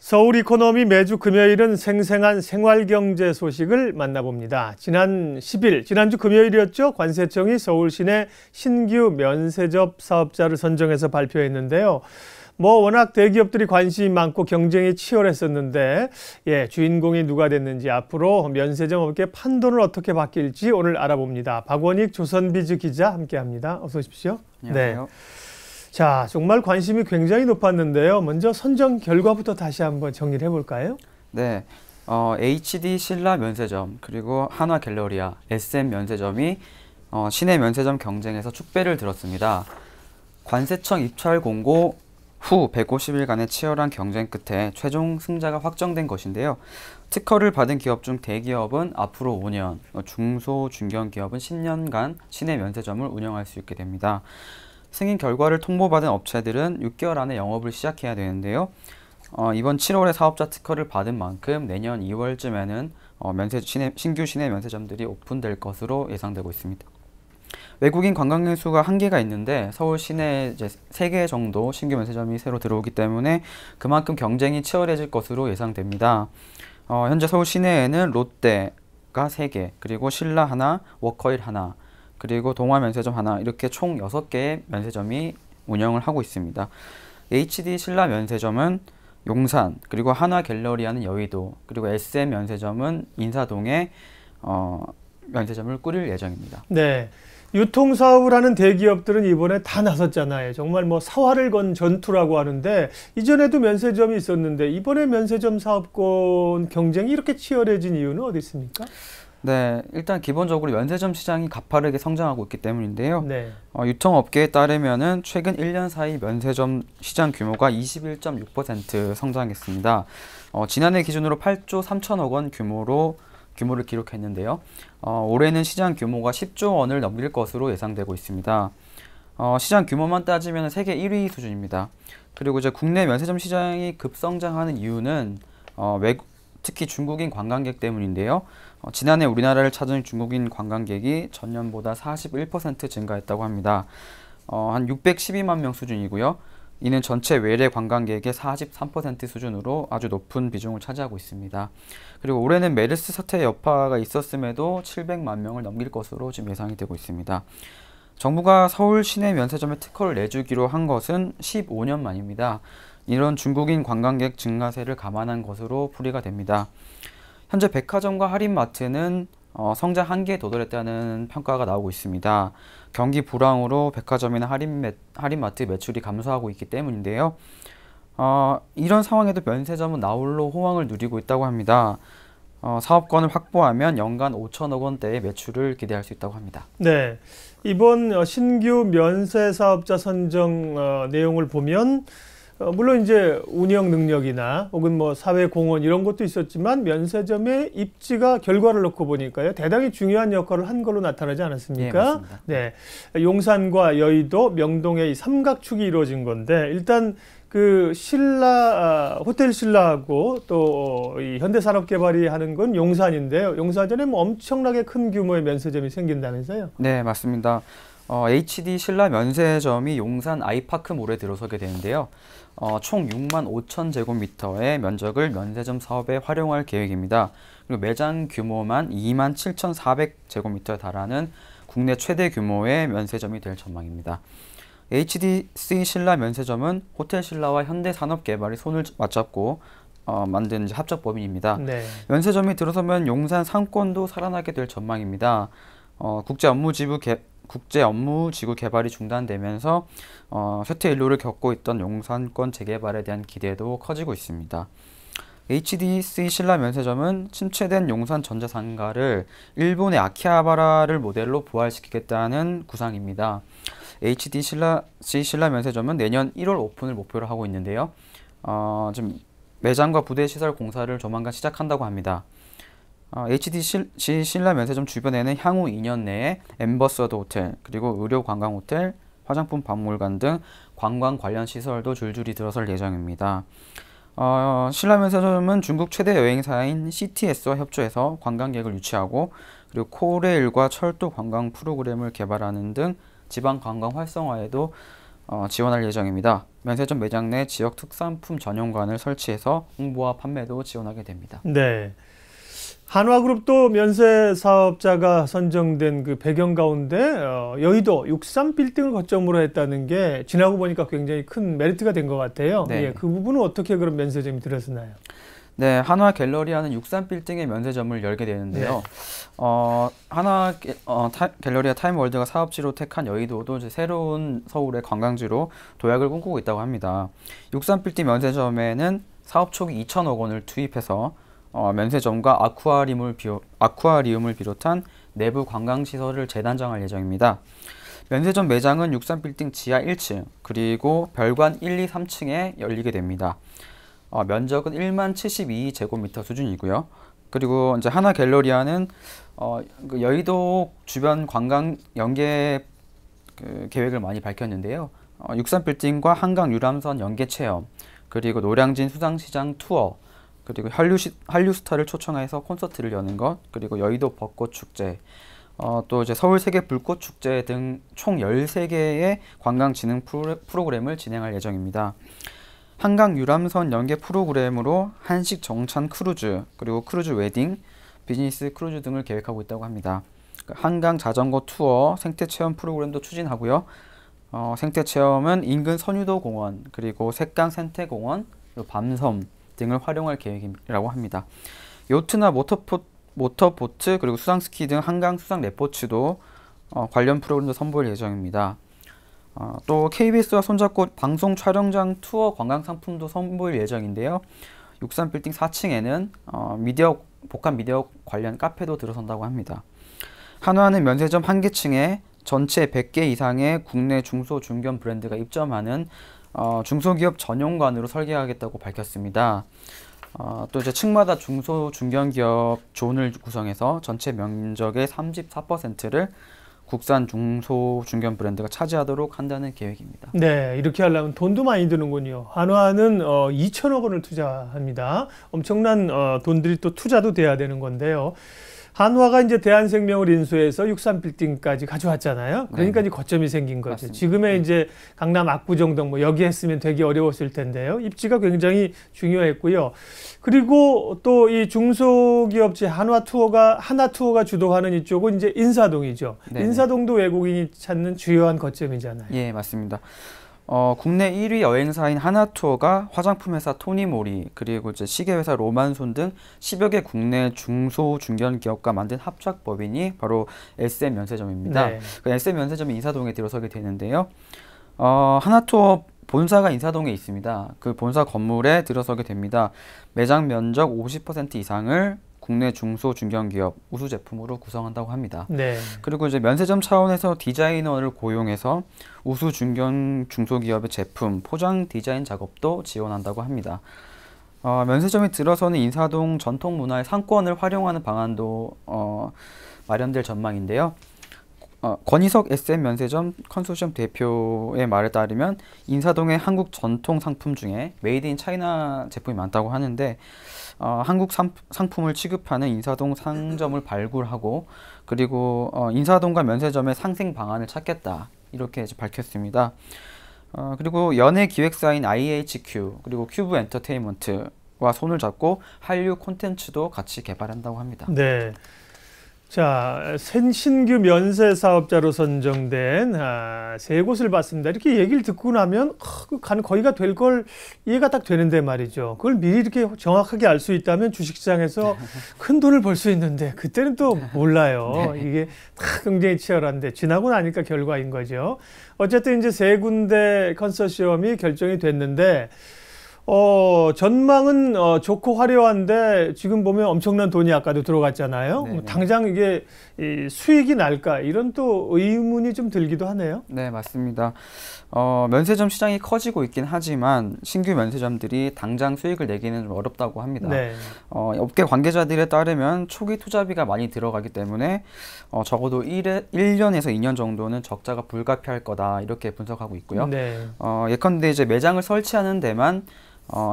서울 이코노미 매주 금요일은 생생한 생활경제 소식을 만나봅니다. 지난 10일, 지난주 금요일이었죠. 관세청이 서울 시내 신규 면세점 사업자를 선정해서 발표했는데요. 워낙 대기업들이 관심이 많고 경쟁이 치열했었는데 주인공이 누가 됐는지 앞으로 면세점 업계 판도는 어떻게 바뀔지 오늘 알아봅니다. 박원익 조선비즈 기자 함께합니다. 어서 오십시오. 안녕하세요. 네. 자, 정말 관심이 굉장히 높았는데요. 먼저 선정 결과부터 다시 한번 정리를 해볼까요? 네, HD 신라 면세점 그리고 한화 갤러리아, SM 면세점이 시내 면세점 경쟁에서 축배를 들었습니다. 관세청 입찰 공고 후 150일간의 치열한 경쟁 끝에 최종 승자가 확정된 것인데요. 특허를 받은 기업 중 대기업은 앞으로 5년, 중소, 중견기업은 10년간 시내 면세점을 운영할 수 있게 됩니다. 승인 결과를 통보받은 업체들은 6개월 안에 영업을 시작해야 되는데요. 이번 7월에 사업자 특허를 받은 만큼 내년 2월쯤에는 신규 시내 면세점들이 오픈될 것으로 예상되고 있습니다. 외국인 관광객 수가 한계가 있는데 서울 시내에 이제 3개 정도 신규 면세점이 새로 들어오기 때문에 그만큼 경쟁이 치열해질 것으로 예상됩니다. 현재 서울 시내에는 롯데가 3개, 그리고 신라 하나, 워커힐 하나, 그리고 동화 면세점 하나, 이렇게 총 6개의 면세점이 운영을 하고 있습니다. HD 신라 면세점은 용산, 그리고 한화 갤러리아는 여의도, 그리고 SM 면세점은 인사동에 면세점을 꾸릴 예정입니다. 네. 유통사업을 하는 대기업들은 이번에 다 나섰잖아요. 정말 사활을 건 전투라고 하는데 이전에도 면세점이 있었는데 이번에 면세점 사업권 경쟁이 이렇게 치열해진 이유는 어디 있습니까? 네, 일단 기본적으로 면세점 시장이 가파르게 성장하고 있기 때문인데요. 네. 유통업계에 따르면은 최근 1년 사이 면세점 시장 규모가 21.6% 성장했습니다. 지난해 기준으로 8조 3천억 원 규모를 기록했는데요. 올해는 시장 규모가 10조 원을 넘길 것으로 예상되고 있습니다. 시장 규모만 따지면 세계 1위 수준입니다. 그리고 이제 국내 면세점 시장이 급성장하는 이유는 특히 중국인 관광객 때문인데요. 지난해 우리나라를 찾은 중국인 관광객이 전년보다 41% 증가했다고 합니다. 한 612만 명 수준이고요. 이는 전체 외래 관광객의 43% 수준으로 아주 높은 비중을 차지하고 있습니다. 그리고 올해는 메르스 사태 여파가 있었음에도 700만 명을 넘길 것으로 지금 예상이 되고 있습니다. 정부가 서울 시내 면세점에 특허를 내주기로 한 것은 15년 만입니다. 이런 중국인 관광객 증가세를 감안한 것으로 풀이가 됩니다. 현재 백화점과 할인마트는 성장 한계에 도달했다는 평가가 나오고 있습니다. 경기 불황으로 백화점이나 할인마트 매출이 감소하고 있기 때문인데요. 이런 상황에도 면세점은 나홀로 호황을 누리고 있다고 합니다. 사업권을 확보하면 연간 5천억 원대의 매출을 기대할 수 있다고 합니다. 네, 이번 신규 면세 사업자 선정 내용을 보면 물론 이제 운영 능력이나 혹은 사회 공헌 이런 것도 있었지만 면세점의 입지가 결과를 놓고 보니까요 대단히 중요한 역할을 한 걸로 나타나지 않았습니까? 네, 맞습니다. 네, 용산과 여의도, 명동의 이 삼각축이 이루어진 건데 일단 그 호텔 신라하고 또 이 현대산업개발이 하는 건 용산인데요. 용산전에 엄청나게 큰 규모의 면세점이 생긴다면서요? 네, 맞습니다. HD 신라 면세점이 용산 아이파크몰에 들어서게 되는데요. 총 6만 5천 제곱미터의 면적을 면세점 사업에 활용할 계획입니다. 그리고 매장 규모만 2만 7,400 제곱미터에 달하는 국내 최대 규모의 면세점이 될 전망입니다. HDC 신라 면세점은 호텔 신라와 현대산업개발이 손을 맞잡고 만든 합작법인입니다. 네. 면세점이 들어서면 용산 상권도 살아나게 될 전망입니다. 국제 업무지구 개발이 중단되면서 쇠퇴 일로를 겪고 있던 용산권 재개발에 대한 기대도 커지고 있습니다. HDC 신라 면세점은 침체된 용산 전자상가를 일본의 아키하바라를 모델로 부활시키겠다는 구상입니다. HDC 신라 면세점은 내년 1월 오픈을 목표로 하고 있는데요. 지금 매장과 부대 시설 공사를 조만간 시작한다고 합니다. HDC 신라 면세점 주변에는 향후 2년 내에 엠버서더 호텔, 그리고 의료 관광 호텔, 화장품 박물관 등 관광 관련 시설도 줄줄이 들어설 예정입니다. 신라 면세점은 중국 최대 여행사인 CTS와 협조해서 관광객을 유치하고 그리고 코레일과 철도 관광 프로그램을 개발하는 등 지방 관광 활성화에도 지원할 예정입니다. 면세점 매장 내 지역 특산품 전용관을 설치해서 홍보와 판매도 지원하게 됩니다. 네. 한화그룹도 면세 사업자가 선정된 그 배경 가운데 여의도 63빌딩을 거점으로 했다는 게 지나고 보니까 굉장히 큰 메리트가 된 것 같아요. 네. 그 부분은 어떻게 그런 면세점이 들어서나요? 네, 한화 갤러리아는 63빌딩의 면세점을 열게 되는데요. 네. 한화 갤러리아 타임월드가 사업지로 택한 여의도도 이제 새로운 서울의 관광지로 도약을 꿈꾸고 있다고 합니다. 63빌딩 면세점에는 사업 초기 2천억 원을 투입해서 면세점과 아쿠아리움을 비롯한 내부 관광시설을 재단장할 예정입니다. 면세점 매장은 63빌딩 지하 1층 그리고 별관 1, 2, 3층에 열리게 됩니다. 면적은 1만 72제곱미터 수준이고요. 그리고 이제 하나 갤러리아는 그 여의도 주변 관광 연계 계획을 많이 밝혔는데요. 63빌딩과 한강 유람선 연계 체험, 그리고 노량진 수상시장 투어, 그리고 한류스타를 초청해서 콘서트를 여는 것, 그리고 여의도 벚꽃 축제, 또 이제 서울 세계 불꽃 축제 등 총 13개의 관광 진흥 프로그램을 진행할 예정입니다. 한강 유람선 연계 프로그램으로 한식 정찬 크루즈, 그리고 크루즈 웨딩, 비즈니스 크루즈 등을 계획하고 있다고 합니다. 한강 자전거 투어, 생태 체험 프로그램도 추진하고요. 생태 체험은 인근 선유도 공원, 그리고 색강 생태공원, 그리고 밤섬 등을 활용할 계획이라고 합니다. 요트나 모터보트, 그리고 수상스키 등 한강 수상 레포츠도 관련 프로그램도 선보일 예정입니다. 또 KBS와 손잡고 방송 촬영장 투어 관광 상품도 선보일 예정인데요. 63빌딩 4층에는 복합 미디어 관련 카페도 들어선다고 합니다. 한화는 면세점 한 개층에 전체 100개 이상의 국내 중소 중견 브랜드가 입점하는 중소기업 전용관으로 설계하겠다고 밝혔습니다. 또 이제 층마다 중소 중견기업 존을 구성해서 전체 면적의 34%를 국산 중소 중견 브랜드가 차지하도록 한다는 계획입니다. 네, 이렇게 하려면 돈도 많이 드는군요. 한화는 2천억 원을 투자합니다. 엄청난 돈들이 또 투자도 돼야 되는 건데요. 한화가 이제 대한생명을 인수해서 63빌딩까지 가져왔잖아요. 그러니까 네. 이제 거점이 생긴 거죠. 맞습니다. 지금의 이제 강남 압구정동 뭐 여기 했으면 되게 어려웠을 텐데요. 입지가 굉장히 중요했고요. 그리고 또 이 중소기업체 하나투어가 주도하는 이쪽은 이제 인사동이죠. 네. 인사동도 외국인이 찾는 주요한 거점이잖아요. 예, 맞습니다. 국내 1위 여행사인 하나투어가 화장품 회사 토니모리, 그리고 이제 시계회사 로만손 등 10여 개 국내 중소 중견 기업과 만든 합작 법인이 바로 SM 면세점입니다. 네. 그 SM 면세점이 인사동에 들어서게 되는데요. 하나투어 본사가 인사동에 있습니다. 그 본사 건물에 들어서게 됩니다. 매장 면적 50% 이상을 국내 중소 중견기업 우수 제품으로 구성한다고 합니다. 네. 그리고 이제 면세점 차원에서 디자이너를 고용해서 우수 중소기업의 제품, 포장 디자인 작업도 지원한다고 합니다. 면세점이 들어서는 인사동 전통 문화의 상권을 활용하는 방안도 마련될 전망인데요. 권희석 SM 면세점 컨소시엄 대표의 말에 따르면 인사동의 한국 전통 상품 중에 메이드 인 차이나 제품이 많다고 하는데 한국 상품을 취급하는 인사동 상점을 발굴하고 그리고 인사동과 면세점의 상생 방안을 찾겠다 이렇게 이제 밝혔습니다. 그리고 연예 기획사인 IHQ 그리고 큐브 엔터테인먼트와 손을 잡고 한류 콘텐츠도 같이 개발한다고 합니다. 네. 자, 신규 면세 사업자로 선정된 세 곳을 봤습니다. 이렇게 얘기를 듣고 나면 거기가 될 걸 이해가 딱 되는데 말이죠. 그걸 미리 이렇게 정확하게 알 수 있다면 주식시장에서 큰 돈을 벌 수 있는데 그때는 또 몰라요. 네. 이게 다 굉장히 치열한데 지나고 나니까 결과인 거죠. 어쨌든 이제 세 군데 컨소시엄이 결정이 됐는데 전망은 좋고 화려한데 지금 보면 엄청난 돈이 아까도 들어갔잖아요. 뭐 당장 이게 수익이 날까 이런 또 의문이 좀 들기도 하네요. 네, 맞습니다. 면세점 시장이 커지고 있긴 하지만 신규 면세점들이 당장 수익을 내기는 좀 어렵다고 합니다. 네. 업계 관계자들에 따르면 초기 투자비가 많이 들어가기 때문에 적어도 1년에서 2년 정도는 적자가 불가피할 거다 이렇게 분석하고 있고요. 네. 예컨대 이제 매장을 설치하는 데만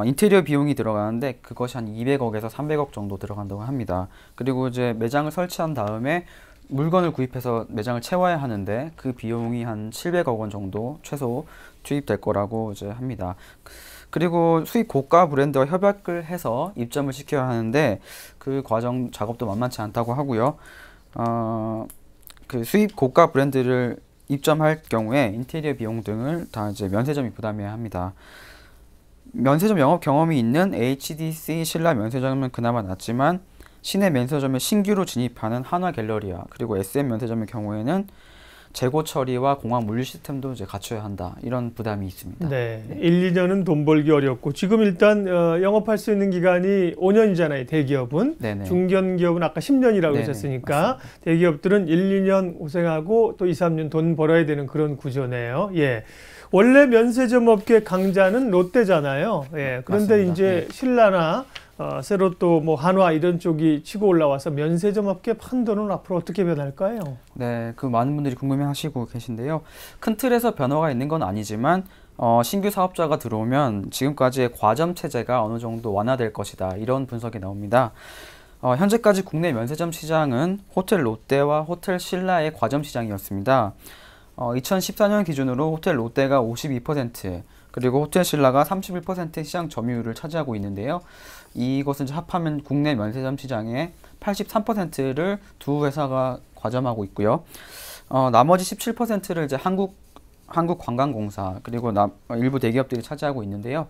인테리어 비용이 들어가는데 그것이 한 200억에서 300억 정도 들어간다고 합니다. 그리고 이제 매장을 설치한 다음에 물건을 구입해서 매장을 채워야 하는데 그 비용이 한 700억 원 정도 최소 투입될 거라고 이제 합니다. 그리고 수입 고가 브랜드와 협약을 해서 입점을 시켜야 하는데 그 과정 작업도 만만치 않다고 하고요. 그 수입 고가 브랜드를 입점할 경우에 인테리어 비용 등을 다 이제 면세점이 부담해야 합니다. 면세점 영업 경험이 있는 HDC 신라 면세점은 그나마 낫지만 시내 면세점에 신규로 진입하는 한화 갤러리아 그리고 SM 면세점의 경우에는 재고 처리와 공항 물류 시스템도 이제 갖춰야 한다. 이런 부담이 있습니다. 네, 1, 2년은 돈 벌기 어렵고 지금 일단 영업할 수 있는 기간이 5년이잖아요. 대기업은. 네네. 중견기업은 아까 10년이라고 네네, 하셨으니까 맞습니다. 대기업들은 1, 2년 고생하고 또 2, 3년 돈 벌어야 되는 그런 구조네요. 예. 원래 면세점 업계 강자는 롯데잖아요. 예. 그런데 맞습니다. 이제 신라나 새로 또 뭐 한화 이런 쪽이 치고 올라와서 면세점 업계 판도는 앞으로 어떻게 변할까요? 네, 그 많은 분들이 궁금해하시고 계신데요. 큰 틀에서 변화가 있는 건 아니지만 신규 사업자가 들어오면 지금까지의 과점 체제가 어느 정도 완화될 것이다. 이런 분석이 나옵니다. 현재까지 국내 면세점 시장은 호텔 롯데와 호텔 신라의 과점 시장이었습니다. 2014년 기준으로 호텔 롯데가 52%, 그리고 호텔 신라가 31% 시장 점유율을 차지하고 있는데요. 이것은 합하면 국내 면세점 시장의 83%를 두 회사가 과점하고 있고요. 나머지 17%를 이제 한국관광공사 그리고 일부 대기업들이 차지하고 있는데요.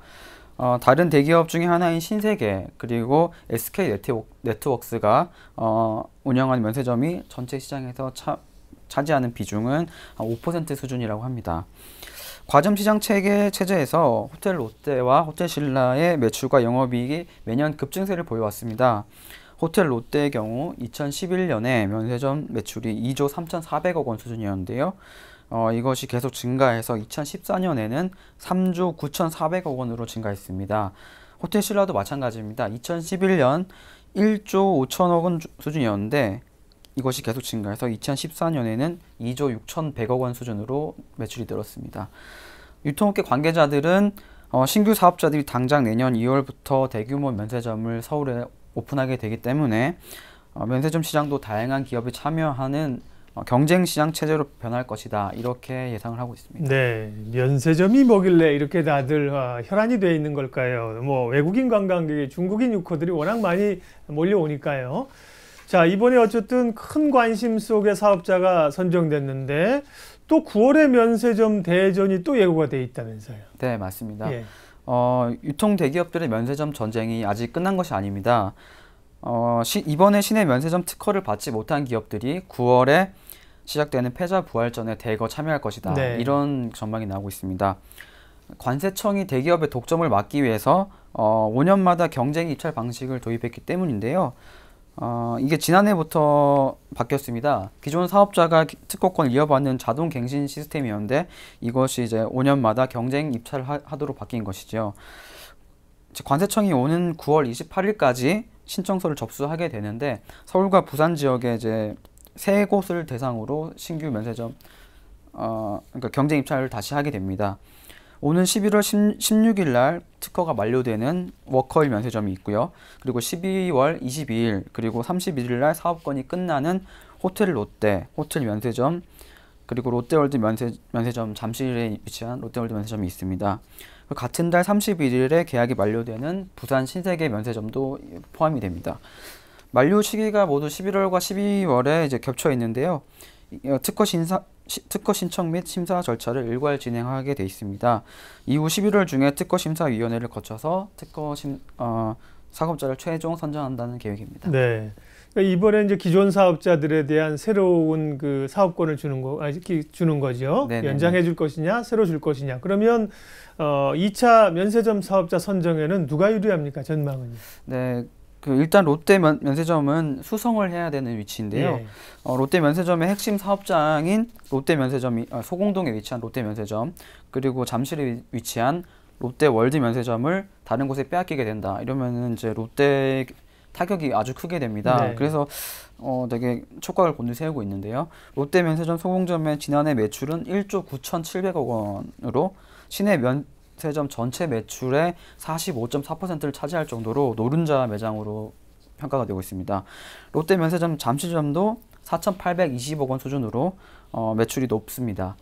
다른 대기업 중에 하나인 신세계 그리고 SK 네트워크스가 운영하는 면세점이 전체 시장에서 차지하는 비중은 5% 수준이라고 합니다. 과점 시장 체제에서 호텔 롯데와 호텔 신라의 매출과 영업이익이 매년 급증세를 보여왔습니다. 호텔 롯데의 경우 2011년에 면세점 매출이 2조 3,400억 원 수준이었는데요. 이것이 계속 증가해서 2014년에는 3조 9,400억 원으로 증가했습니다. 호텔 신라도 마찬가지입니다. 2011년 1조 5천억 원 수준이었는데 이것이 계속 증가해서 2014년에는 2조 6,100억 원 수준으로 매출이 늘었습니다. 유통업계 관계자들은 신규 사업자들이 당장 내년 2월부터 대규모 면세점을 서울에 오픈하게 되기 때문에 면세점 시장도 다양한 기업이 참여하는 경쟁 시장 체제로 변할 것이다. 이렇게 예상을 하고 있습니다. 네, 면세점이 뭐길래 이렇게 다들 혈안이 돼 있는 걸까요? 뭐 외국인 관광객이 중국인 유코들이 워낙 많이 몰려오니까요. 자, 이번에 어쨌든 큰 관심 속의 사업자가 선정됐는데 또 9월에 면세점 대전이 또 예고가 돼 있다면서요. 네, 맞습니다. 예. 유통 대기업들의 면세점 전쟁이 아직 끝난 것이 아닙니다. 이번에 시내 면세점 특허를 받지 못한 기업들이 9월에 시작되는 패자 부활전에 대거 참여할 것이다. 네. 이런 전망이 나오고 있습니다. 관세청이 대기업의 독점을 막기 위해서 5년마다 경쟁 입찰 방식을 도입했기 때문인데요. 이게 지난해부터 바뀌었습니다. 기존 사업자가 특허권을 이어받는 자동 갱신 시스템이었는데 이것이 이제 5년마다 경쟁 입찰을 하도록 바뀐 것이죠. 관세청이 오는 9월 28일까지 신청서를 접수하게 되는데 서울과 부산 지역에 이제 세 곳을 대상으로 신규 면세점 그러니까 경쟁 입찰을 다시 하게 됩니다. 오는 11월 16일 날 특허가 만료되는 워커힐 면세점이 있고요. 그리고 12월 22일 그리고 31일 날 사업권이 끝나는 호텔 롯데, 호텔 면세점 그리고 롯데월드 면세점 잠실에 위치한 롯데월드 면세점이 있습니다. 같은 달 31일에 계약이 만료되는 부산 신세계 면세점도 포함이 됩니다. 만료 시기가 모두 11월과 12월에 이제 겹쳐 있는데요. 특허 신청 및 심사 절차를 일괄 진행하게 돼 있습니다. 이후 11월 중에 특허심사위원회를 거쳐서 사업자를 최종 선정한다는 계획입니다. 네. 그러니까 이번에 이제 기존 사업자들에 대한 새로운 그 사업권을 주는 거죠. 네네네. 연장해 줄 것이냐, 새로 줄 것이냐. 그러면 2차 면세점 사업자 선정에는 누가 유리합니까? 전망은요? 네. 일단 롯데 면세점은 수성을 해야 되는 위치인데요. 예. 롯데 면세점의 핵심 사업장인 롯데 면세점이 소공동에 위치한 롯데 면세점 그리고 잠실에 위치한 롯데 월드 면세점을 다른 곳에 빼앗기게 된다. 이러면은 이제 롯데 타격이 아주 크게 됩니다. 네. 그래서 되게 촉각을 곤두세우고 있는데요. 롯데 면세점 소공점의 지난해 매출은 1조 9,700억 원으로 시내 면세점 전체 매출의 45.4%를 차지할 정도로 노른자 매장으로 평가가 되고 있습니다. 롯데 면세점 잠실점도 4,820억 원 수준으로 매출이 높습니다.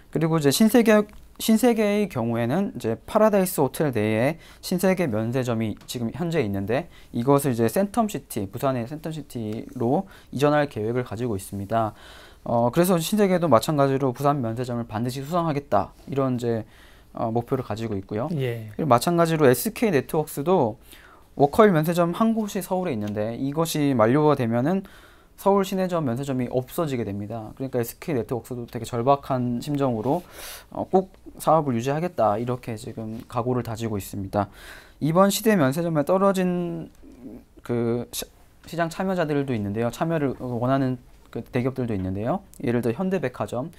그리고 이제 신세계의 경우에는 이제 파라다이스 호텔 내에 신세계 면세점이 지금 현재 있는데 이것을 이제 센텀시티, 부산의 센텀시티로 이전할 계획을 가지고 있습니다. 그래서 신세계도 마찬가지로 부산 면세점을 반드시 수성하겠다 이런 이제 목표를 가지고 있고요. 예. 그리고 마찬가지로 SK 네트워크스도 워커힐 면세점 한 곳이 서울에 있는데 이것이 만료가 되면은 서울 시내점 면세점이 없어지게 됩니다. 그러니까 SK 네트워크스도 되게 절박한 심정으로 꼭 사업을 유지하겠다 이렇게 지금 각오를 다지고 있습니다. 이번 시대 면세점에 떨어진 그 시장 참여자들도 있는데요. 참여를 원하는 그 대기업들도 있는데요. 예를 들어 현대백화점이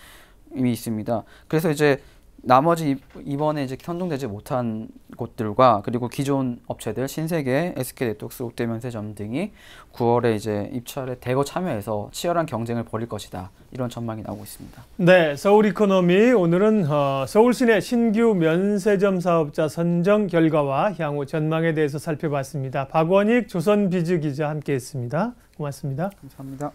있습니다. 그래서 이제 나머지 이번에 이제 선정되지 못한 곳들과 그리고 기존 업체들 신세계, SK 네트워크스, 롯데 면세점 등이 9월에 이제 입찰에 대거 참여해서 치열한 경쟁을 벌일 것이다. 이런 전망이 나오고 있습니다. 네, 서울 이코노미 오늘은 서울 시내 신규 면세점 사업자 선정 결과와 향후 전망에 대해서 살펴봤습니다. 박원익 조선비즈 기자 함께했습니다. 고맙습니다. 감사합니다.